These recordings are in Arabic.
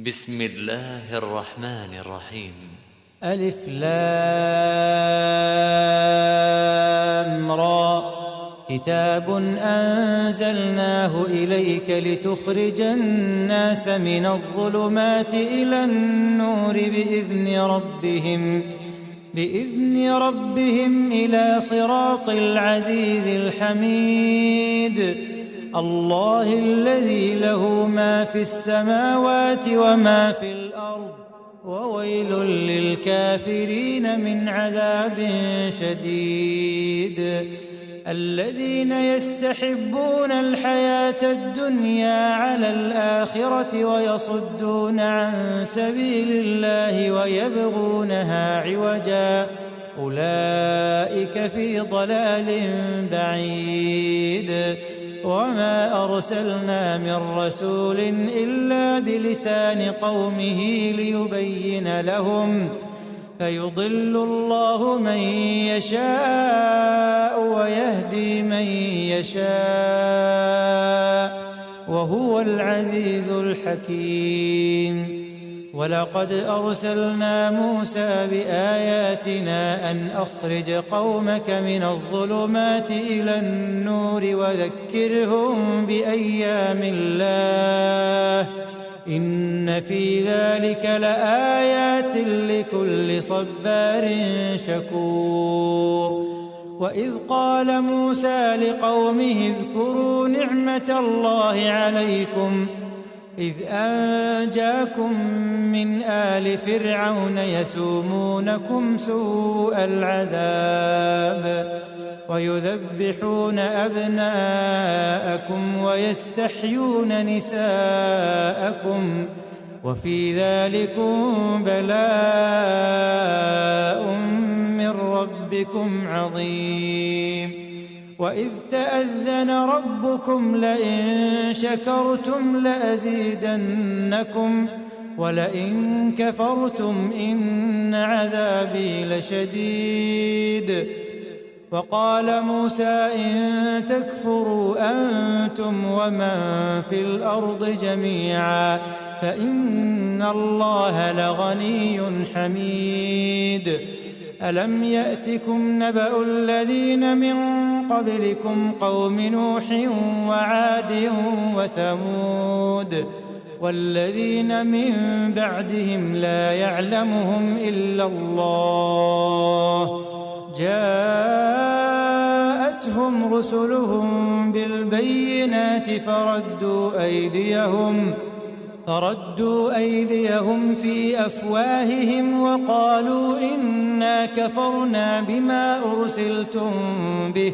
بسم الله الرحمن الرحيم. ألف لام را. كتاب أنزلناه إليك لتخرج الناس من الظلمات إلى النور بإذن ربهم إلى صراط العزيز الحميد. الله الذي له ما في السماوات وما في الأرض، وويل للكافرين من عذاب شديد. الذين يستحبون الحياة الدنيا على الآخرة ويصدون عن سبيل الله ويبغونها عوجا، أولئك في ضلال بعيد. وما أرسلنا من رسول إلا بلسان قومه ليبين لهم، فيضل الله من يشاء ويهدي من يشاء، وهو العزيز الحكيم. ولقد أرسلنا موسى بآياتنا أن أخرج قومك من الظلمات إلى النور وذكرهم بأيام الله، إن في ذلك لآيات لكل صبار شكور. وإذ قال موسى لقومه اذكروا نعمة الله عليكم إذ أنجاكم من آل فرعون يسومونكم سوء العذاب ويذبحون أبناءكم ويستحيون نساءكم، وفي ذلكم بلاء من ربكم عظيم. وإذ تأذن ربكم لئن شكرتم لأزيدنكم ولئن كفرتم إن عذابي لشديد. وقال موسى إن تكفروا أنتم ومن في الأرض جميعا فإن الله لغني حميد. ألم يأتكم نبأ الذين من قبلكم قوم نوح وعاد وثمود والذين من بعدهم لا يعلمهم إلا الله، جاءتهم رسلهم بالبينات فردوا أيديهم في أفواههم وقالوا إنا كفرنا بما أرسلتم به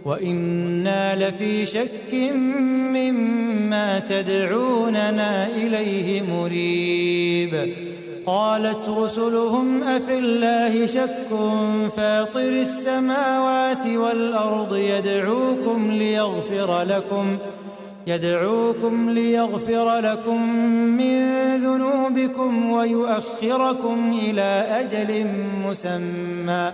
وإنا لفي شك مما تدعوننا إليه مريب. قالت رسلهم أفي الله شك فاطر السماوات والأرض يدعوكم ليغفر لكم من ذنوبكم ويؤخركم إلى أجل مسمى.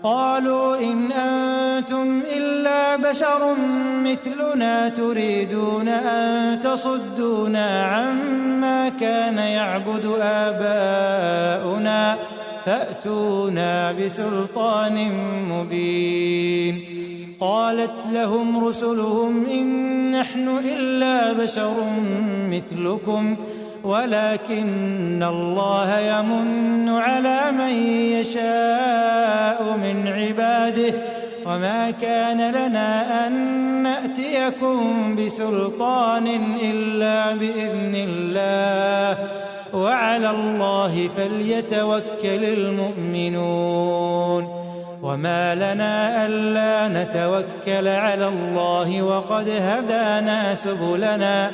قالوا إن أنتم إلا بشر مثلنا تريدون أن تصدونا عما كان يعبد آباؤنا فأتونا بسلطان مبين. قالت لهم رسلهم إن نحن إلا بشر مثلكم ولكن الله يمن على من يشاء من عباده وما كان لنا أن نأتيكم بسلطان إلا بإذن الله وعلى الله فليتوكل المؤمنون. وما لنا ألا نتوكل على الله وقد هدانا سبلنا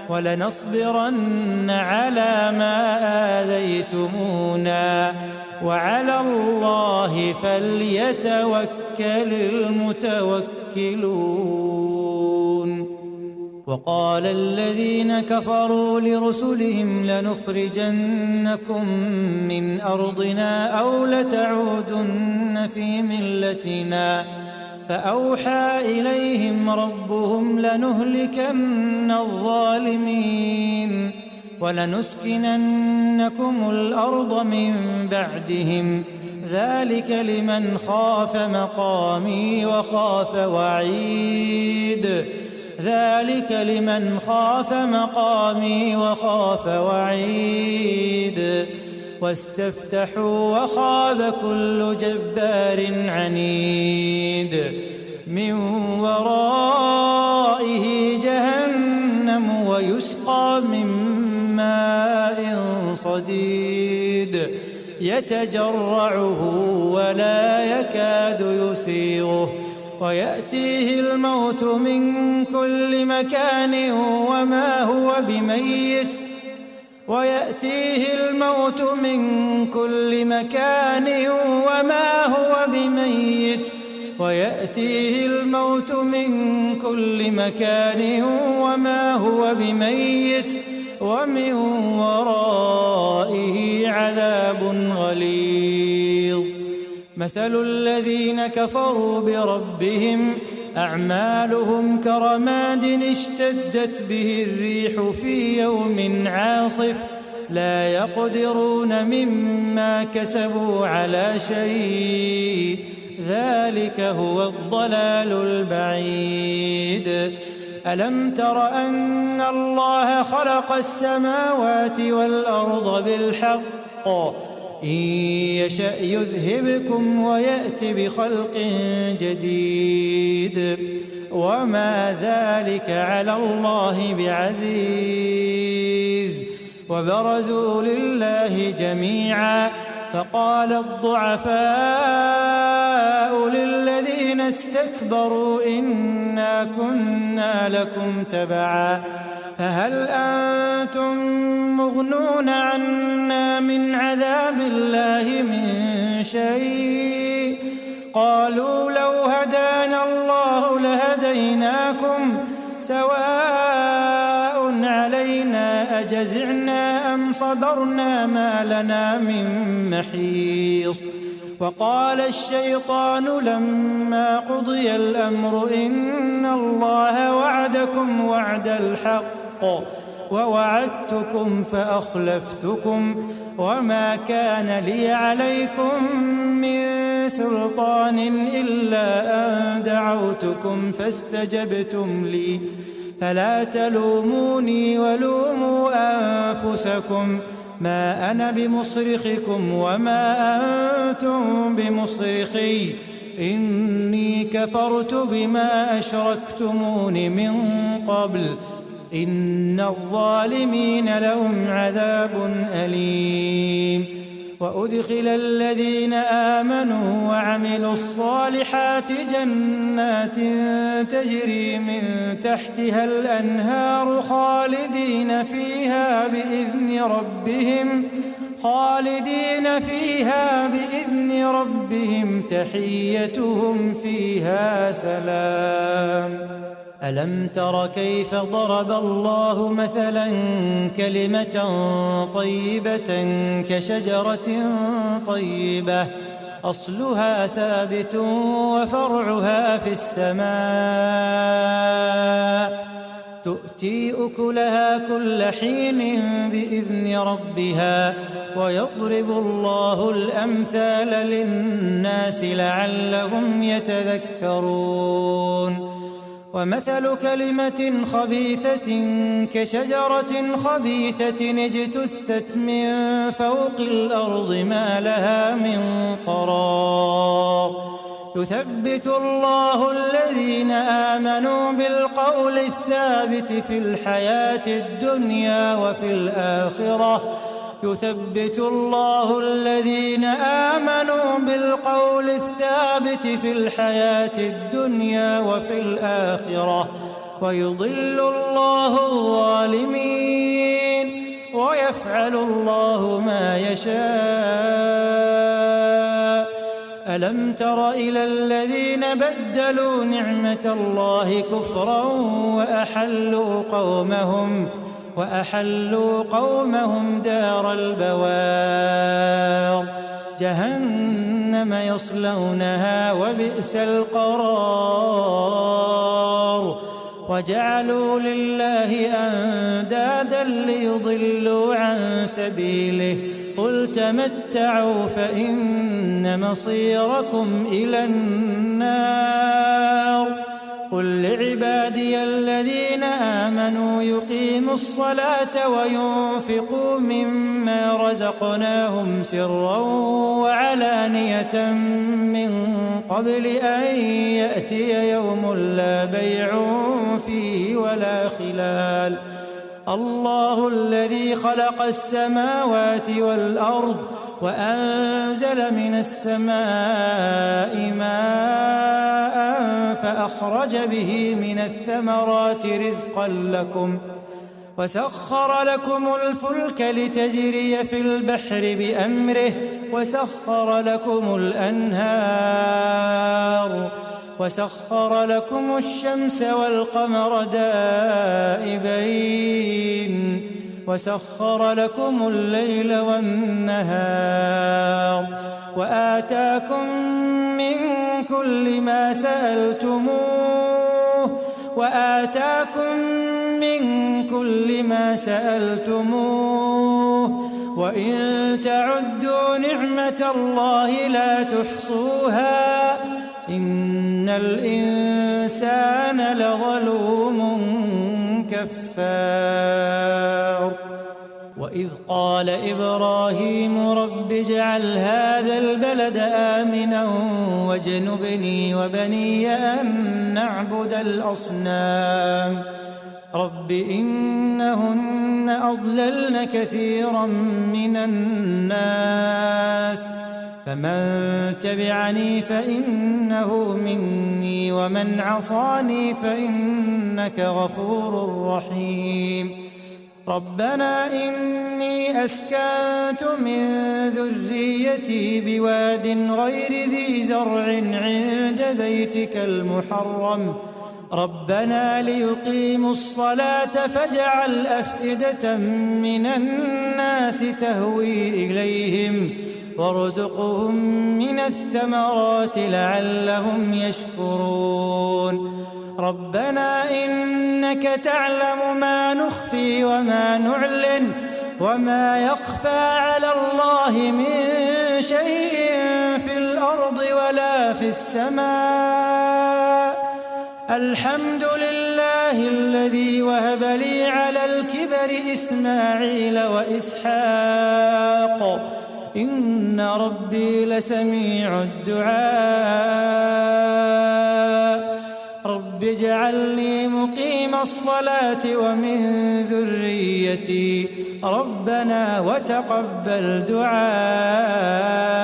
ولنصبرن على ما آذيتمونا وعلى الله فليتوكل المتوكلون. وقال الذين كفروا لرسلهم لنخرجنكم من أرضنا أو لتعودن في ملتنا فأوحى إليهم ربهم لنهلكن الظالمين ولنسكننكم الأرض من بعدهم ذلك لمن خاف مقامي وخاف وعيد ذلك لمن خاف مقامي وخاف وعيد واستفتحوا وخاب كل جبار عنيد من ورائه جهنم ويسقى من ماء صديد يتجرعه ولا يكاد يسيغه ويأتيه الموت من كل مكان وما هو بميت ومن ورائه عذاب غليظ مثل الذين كفروا بربهم أعمالهم كرماد اشتدت به الريح في يوم عاصف لا يقدرون مما كسبوا على شيء ذلك هو الضلال البعيد ألم تر أن الله خلق السماوات والأرض بالحق إن يشأ يذهبكم ويأت بخلق جديد وما ذلك على الله بعزيز وبرزوا لله جميعا فقال الضعفاء للذين استكبروا إنا كنا لكم تبعا فهل أنتم مغنون عنا من عذاب الله من شيء قالوا لو هدانا الله لهديناكم سواء علينا أجزعنا أم صبرنا ما لنا من محيص وقال الشيطان لما قضي الأمر إن الله وعدكم وعد الحق ووعدتكم فأخلفتكم وما كان لي عليكم من سلطان إلا أن دعوتكم فاستجبتم لي فلا تلوموني ولوموا أنفسكم ما أنا بمصرخكم وما أنتم بمصرخي إني كفرت بما أشركتمون من قبل إن الظالمين لهم عذاب أليم وأدخل الذين آمنوا وعملوا الصالحات جنات تجري من تحتها الأنهار خالدين فيها بإذن ربهم تحيتهم فيها سلام ألم تر كيف ضرب الله مثلا كلمة طيبة كشجرة طيبة أصلها ثابت وفرعها في السماء تؤتي أكلها كل حين بإذن ربها ويضرب الله الأمثال للناس لعلهم يتذكرون ومثل كلمة خبيثة كشجرة خبيثة اجتثت من فوق الأرض ما لها من قرار يثبت الله الذين آمنوا بالقول الثابت في الحياة الدنيا وفي الآخرة يثبت الله الذين آمنوا بالقول الثابت في الحياة الدنيا وفي الآخرة ويضل الله الظالمين ويفعل الله ما يشاء ألم تر إلى الذين بدلوا نعمة الله كفرا وأحلوا قومهم دار البوار جهنم يصلونها وبئس القرار وجعلوا لله أندادا ليضلوا عن سبيله قل تمتعوا فإن مصيركم إلى النار قل لعبادي الذين آمنوا يقيموا الصلاة وينفقوا مما رزقناهم سرا وعلانية من قبل أن يأتي يوم لا بيع فيه ولا خلال الله الذي خلق السماوات والأرض وأنزل من السماء ماء فأخرج به من الثمرات رزقا لكم وسخر لكم الفلك لتجري في البحر بأمره وسخر لكم الأنهار وسخر لكم الشمس والقمر دائبين وسخر لكم الليل والنهار وآتاكم من كل ما سألتموه وإن تعدوا نعمة الله لا تحصوها إن الإنسان لظلوم كفار وإذ قال إبراهيم رب اجعل هذا البلد آمنا واجنبني وبني أن نعبد الأصنام رب إنهن أضللن كثيرا من الناس فمن تبعني فإنه مني ومن عصاني فإنك غفور رحيم ربنا إني أسكنت من ذريتي بواد غير ذي زرع عند بيتك المحرم ربنا ليقيموا الصلاة فاجعل أفئدة من الناس تهوي إليهم وارزقهم من الثمرات لعلهم يشكرون ربنا إنك تعلم ما نخفي وما نعلن وما يخفى على الله من شيء في الأرض ولا في السماء الحمد لله الذي وهب لي على الكبر إسماعيل وإسحاق إن ربي لسميع الدعاء رب اجعلني مقيم الصلاة ومن ذريتي ربنا وتقبل دعاء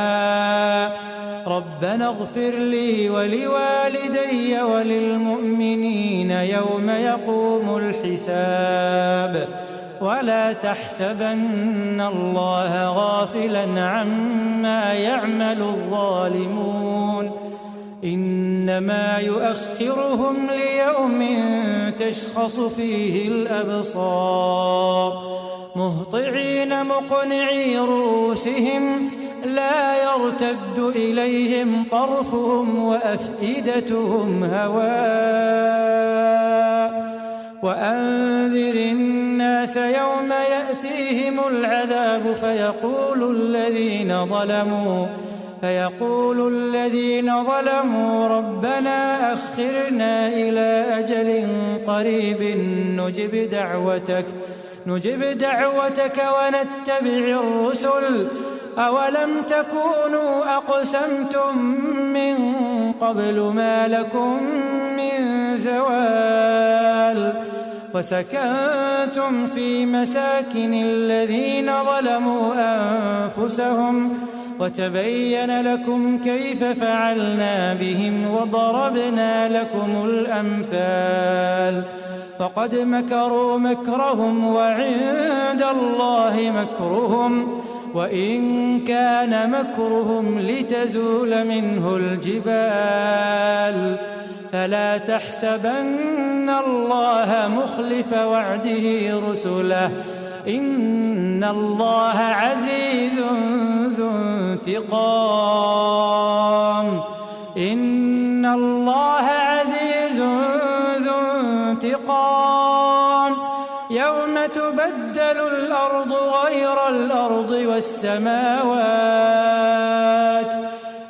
ربنا اغفر لي ولوالدي وللمؤمنين يوم يقوم الحساب ولا تحسبن الله غافلا عما يعمل الظالمون إنما يؤخرهم ليوم تشخص فيه الأبصار مهطعين مقنعي رؤوسهم لا يرتد إليهم طرفهم وأفئدتهم هواء وأنذر الناس يوم يأتيهم العذاب فيقول الذين ظلموا ربنا أخرنا إلى أجل قريب نجب دعوتك ونتبع الرسل أولم تكونوا أقسمتم من قبل ما لكم من زوال وسكنتم في مساكن الذين ظلموا أنفسهم وتبين لكم كيف فعلنا بهم وضربنا لكم الأمثال فقد مكروا مكرهم وعند الله مكرهم وإن كان مكرهم لتزول منه الجبال فلا تحسبن الله مخلف وعده رسله إن الله عزيز ذو انتقام الأرض والسماوات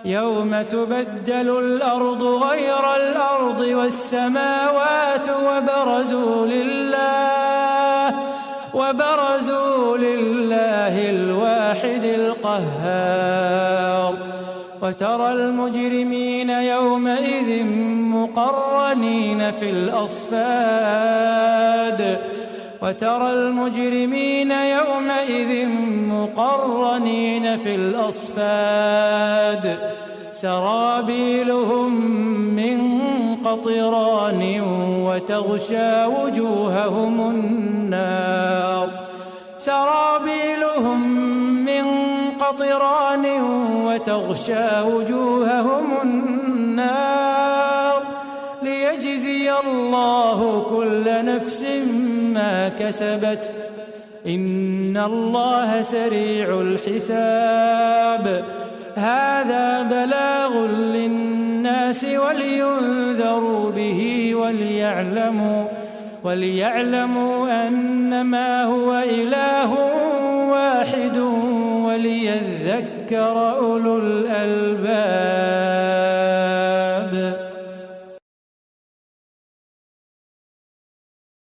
يوم تبدل الأرض غير الأرض والسماوات وبرزوا لله الواحد القهار وترى المجرمين يومئذ مقرنين في الأصفاد سرابيلهم من قطران وتغشى وجوههم النار ليجزي الله كل نفس ما كسبت إن الله سريع الحساب هذا بلاغ للناس ولينذروا به وليعلموا أنما هو إله واحد وليذكر أولو الألباب.